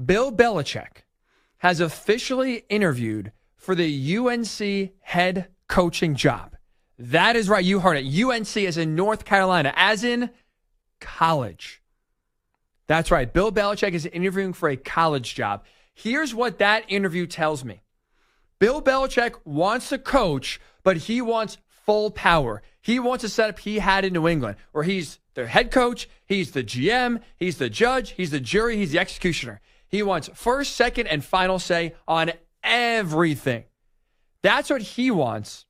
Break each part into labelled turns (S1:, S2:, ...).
S1: Bill Belichick has officially interviewed for the UNC head coaching job. That is right. You heard it. UNC is in North Carolina, as in college. That's right. Bill Belichick is interviewing for a college job. Here's what that interview tells me. Bill Belichick wants to coach, but he wants full power. He wants a setup he had in New England, where he's the head coach, he's the GM, he's the judge, he's the jury, he's the executioner. He wants first, second, and final say on everything. That's what he wants.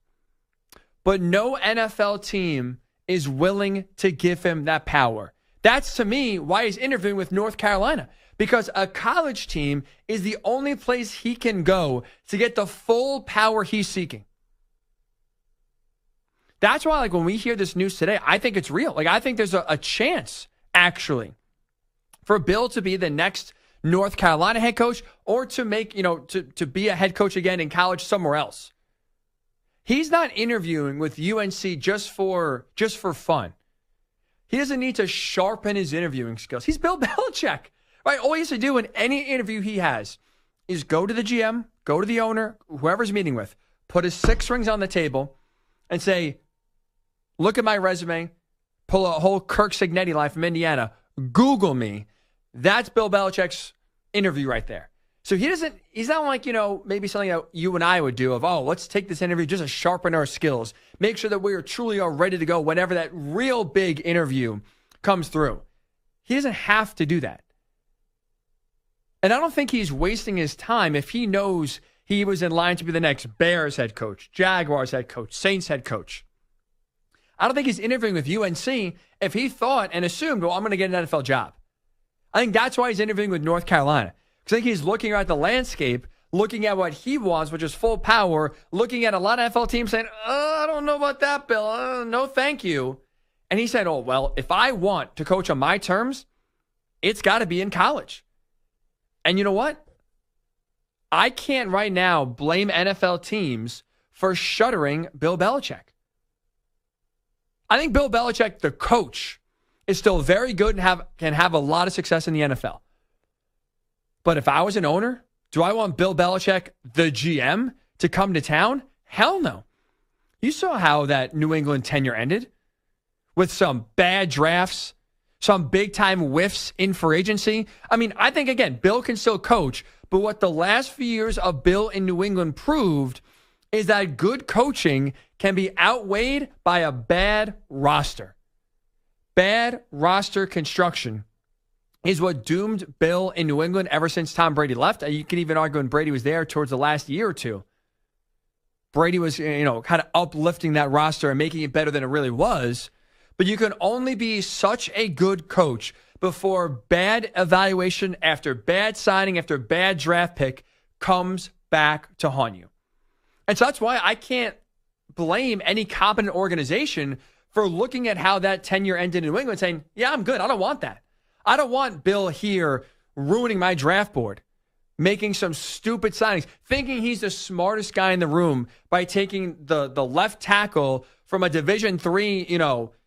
S1: But no NFL team is willing to give him that power. That's, to me, why he's interviewing with North Carolina. Because a college team is the only place he can go to get the full power he's seeking. That's why, when we hear this news today, I think it's real. I think there's a chance, actually, for Bill to be the next North Carolina head coach, or to make, to be a head coach again in college somewhere else. He's not interviewing with UNC just for fun. He doesn't need to sharpen his interviewing skills. He's Bill Belichick, right? All he has to do in any interview he has is go to the GM, go to the owner, whoever's meeting with, put his 6 rings on the table and say, look at my resume, pull a whole Kirk Cignetti line from Indiana, Google me. That's Bill Belichick's interview right there. So he's not like, maybe something that you and I would do of, let's take this interview just to sharpen our skills. Make sure that we are truly ready to go whenever that real big interview comes through. He doesn't have to do that. And I don't think he's wasting his time if he knows he was in line to be the next Bears head coach, Jaguars head coach, Saints head coach. I don't think he's interviewing with UNC if he thought and assumed, I'm going to get an NFL job. I think that's why he's interviewing with North Carolina. Because I think he's looking at the landscape, looking at what he wants, which is full power, looking at a lot of NFL teams saying, I don't know about that, Bill. No, thank you. And he said, if I want to coach on my terms, it's got to be in college. And you know what? I can't right now blame NFL teams for shuttering Bill Belichick. I think Bill Belichick, the coach, is still very good and can have a lot of success in the NFL. But if I was an owner, do I want Bill Belichick, the GM, to come to town? Hell no. You saw how that New England tenure ended with some bad drafts, some big-time whiffs in free agency. I think, again, Bill can still coach, but what the last few years of Bill in New England proved is that good coaching can be outweighed by a bad roster. Bad roster construction is what doomed Bill in New England ever since Tom Brady left. You can even argue when Brady was there towards the last year or two. Brady was, kind of uplifting that roster and making it better than it really was. But you can only be such a good coach before bad evaluation after bad signing after bad draft pick comes back to haunt you. And so that's why I can't blame any competent organization for looking at how that tenure ended in New England saying, yeah, I'm good. I don't want that. I don't want Bill here ruining my draft board, making some stupid signings, thinking he's the smartest guy in the room by taking the left tackle from a Division III,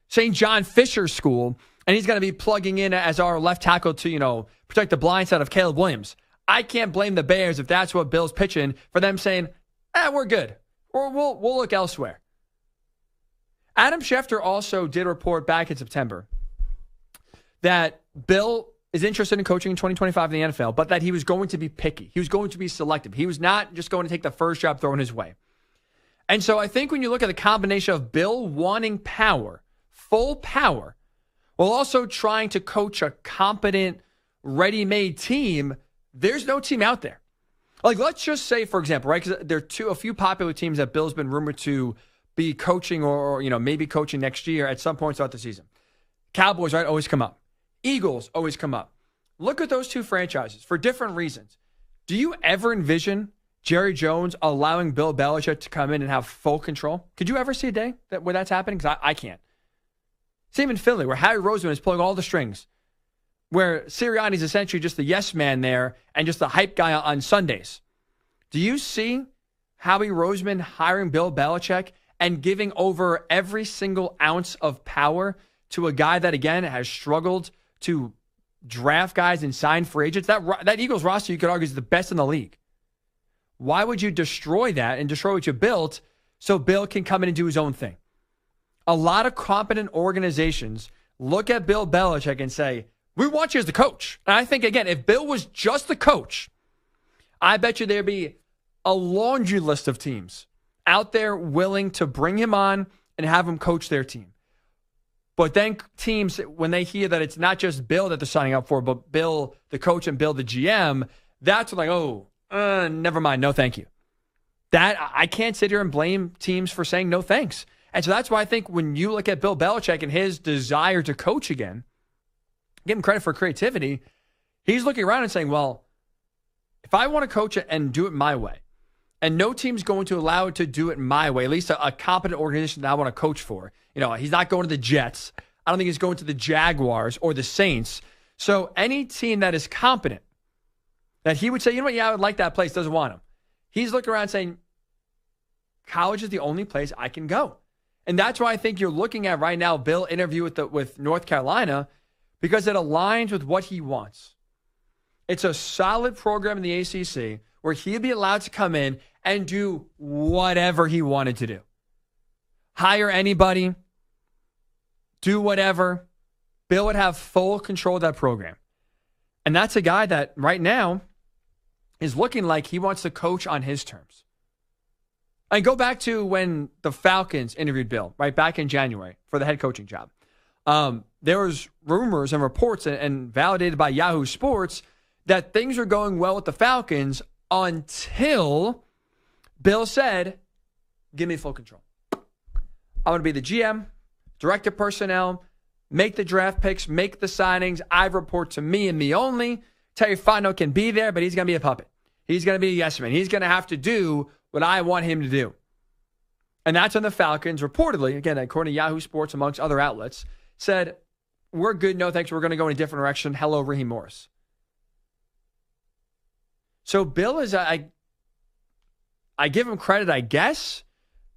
S1: St. John Fisher school, and he's going to be plugging in as our left tackle to, protect the blind side of Caleb Williams. I can't blame the Bears if that's what Bill's pitching for them saying, we're good, or we'll look elsewhere. Adam Schefter also did report back in September that Bill is interested in coaching in 2025 in the NFL, but that he was going to be picky. He was going to be selective. He was not just going to take the first job thrown his way. And so I think when you look at the combination of Bill wanting power, full power, while also trying to coach a competent, ready-made team, there's no team out there. Let's just say, for example, right, because there are a few popular teams that Bill's been rumored to be coaching or maybe coaching next year at some point throughout the season. Cowboys, right, always come up. Eagles always come up. Look at those two franchises for different reasons. Do you ever envision Jerry Jones allowing Bill Belichick to come in and have full control? Could you ever see a day where that's happening? Because I can't. Same in Philly, where Harry Roseman is pulling all the strings, where Sirianni's essentially just the yes man there and just the hype guy on Sundays. Do you see Howie Roseman hiring Bill Belichick and giving over every single ounce of power to a guy that, again, has struggled to draft guys and sign free agents. That Eagles roster, you could argue, is the best in the league. Why would you destroy that and destroy what you built so Bill can come in and do his own thing? A lot of competent organizations look at Bill Belichick and say, we want you as the coach. And I think, again, if Bill was just the coach, I bet you there'd be a laundry list of teams out there willing to bring him on and have him coach their team. But then teams, when they hear that it's not just Bill that they're signing up for, but Bill, the coach, and Bill, the GM, that's like, never mind, no thank you. That I can't sit here and blame teams for saying no thanks. And so that's why I think when you look at Bill Belichick and his desire to coach again, give him credit for creativity, he's looking around and saying, well, if I want to coach it and do it my way, and no team's going to allow it to do it my way, at least a competent organization that I want to coach for. He's not going to the Jets. I don't think he's going to the Jaguars or the Saints. So any team that is competent, that he would say, I would like that place, doesn't want him. He's looking around saying, college is the only place I can go. And that's why I think you're looking at right now Bill interview with North Carolina, because it aligns with what he wants. It's a solid program in the ACC where he'd be allowed to come in and do whatever he wanted to do. Hire anybody, do whatever. Bill would have full control of that program. And that's a guy that right now is looking like he wants to coach on his terms. And go back to when the Falcons interviewed Bill, right back in January for the head coaching job. There was rumors and reports and validated by Yahoo Sports that things were going well with the Falcons until Bill said, give me full control. I want to be the GM, director of personnel, make the draft picks, make the signings. I report to me and me only. Terry Fontenot can be there, but he's going to be a puppet. He's going to be a yes man. He's going to have to do what I want him to do. And that's when the Falcons reportedly, again, according to Yahoo Sports, amongst other outlets, said, we're good, no thanks, we're going to go in a different direction. Hello, Raheem Morris. So Bill is, I give him credit, I guess,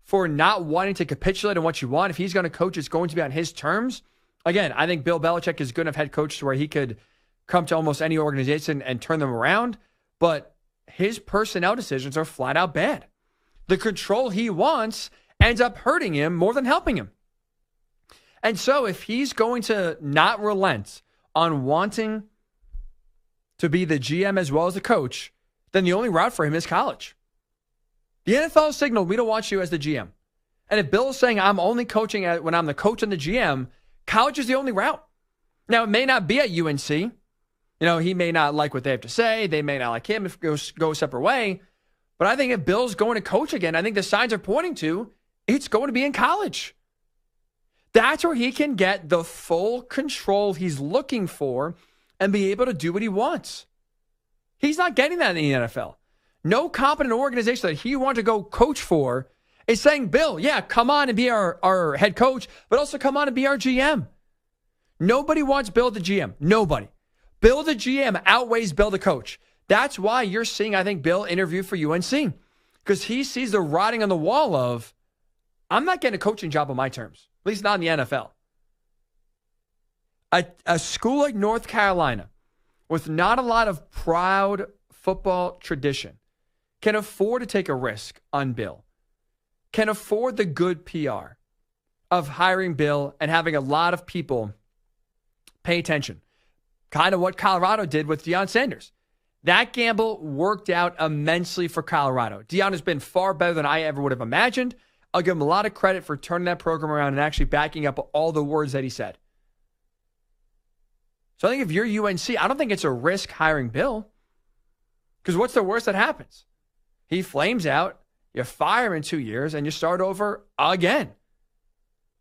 S1: for not wanting to capitulate on what you want. If he's going to coach, it's going to be on his terms. Again, I think Bill Belichick is good enough head coach to where he could come to almost any organization and turn them around. But his personnel decisions are flat out bad. The control he wants ends up hurting him more than helping him. And so if he's going to not relent on wanting to be the GM as well as the coach, then the only route for him is college. The NFL signaled, we don't want you as the GM. And if Bill's saying, I'm only coaching when I'm the coach and the GM, college is the only route. Now, it may not be at UNC. He may not like what they have to say. They may not like him if it go a separate way. But I think if Bill's going to coach again, I think the signs are pointing to it's going to be in college. That's where he can get the full control he's looking for and be able to do what he wants. He's not getting that in the NFL. No competent organization that he wants to go coach for is saying, Bill, yeah, come on and be our head coach, but also come on and be our GM. Nobody wants Bill the GM. Nobody. Bill the GM outweighs Bill the coach. That's why you're seeing, I think, Bill interview for UNC. Because he sees the writing on the wall of, I'm not getting a coaching job on my terms. At least not in the NFL. A school like North Carolina, with not a lot of proud football tradition, can afford to take a risk on Bill, can afford the good PR of hiring Bill and having a lot of people pay attention. Kind of what Colorado did with Deion Sanders. That gamble worked out immensely for Colorado. Deion has been far better than I ever would have imagined. I'll give him a lot of credit for turning that program around and actually backing up all the words that he said. So I think if you're UNC, I don't think it's a risk hiring Bill. Because what's the worst that happens? He flames out, you fire him in 2 years, and you start over again.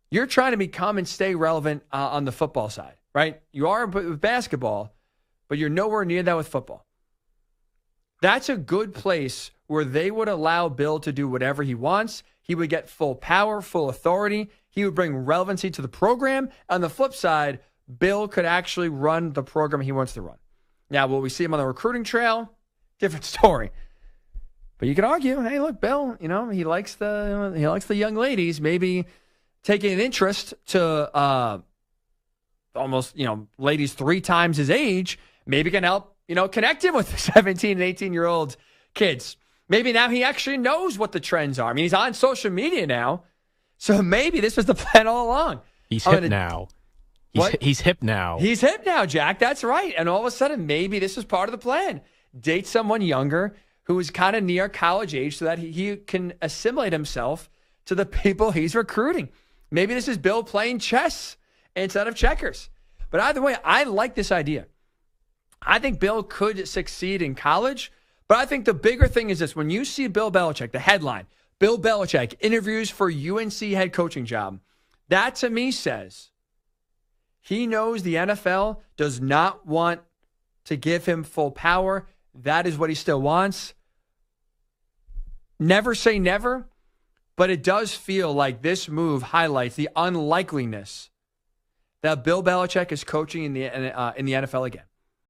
S1: You're trying to become and stay relevant on the football side, right? You are with basketball, but you're nowhere near that with football. That's a good place where they would allow Bill to do whatever he wants. He would get full power, full authority. He would bring relevancy to the program. On the flip side, Bill could actually run the program he wants to run. Now, will we see him on the recruiting trail? Different story. But you could argue, hey, look, Bill, he likes the young ladies. Maybe taking an interest to almost, ladies 3 times his age, maybe can help, connect him with 17 and 18-year-old kids. Maybe now he actually knows what the trends are. I mean, he's on social media now, so maybe this was the plan all along.
S2: He's hip now. He's hip now.
S1: He's hip now, Jack. That's right. And all of a sudden, maybe this was part of the plan. Date someone younger who is kind of near college age so that he can assimilate himself to the people he's recruiting. Maybe this is Bill playing chess instead of checkers. But either way, I like this idea. I think Bill could succeed in college. But I think the bigger thing is this. When you see Bill Belichick, the headline, Bill Belichick interviews for UNC head coaching job, that to me says he knows the NFL does not want to give him full power. That is what he still wants. Never say never, but it does feel like this move highlights the unlikeliness that Bill Belichick is coaching in the NFL again.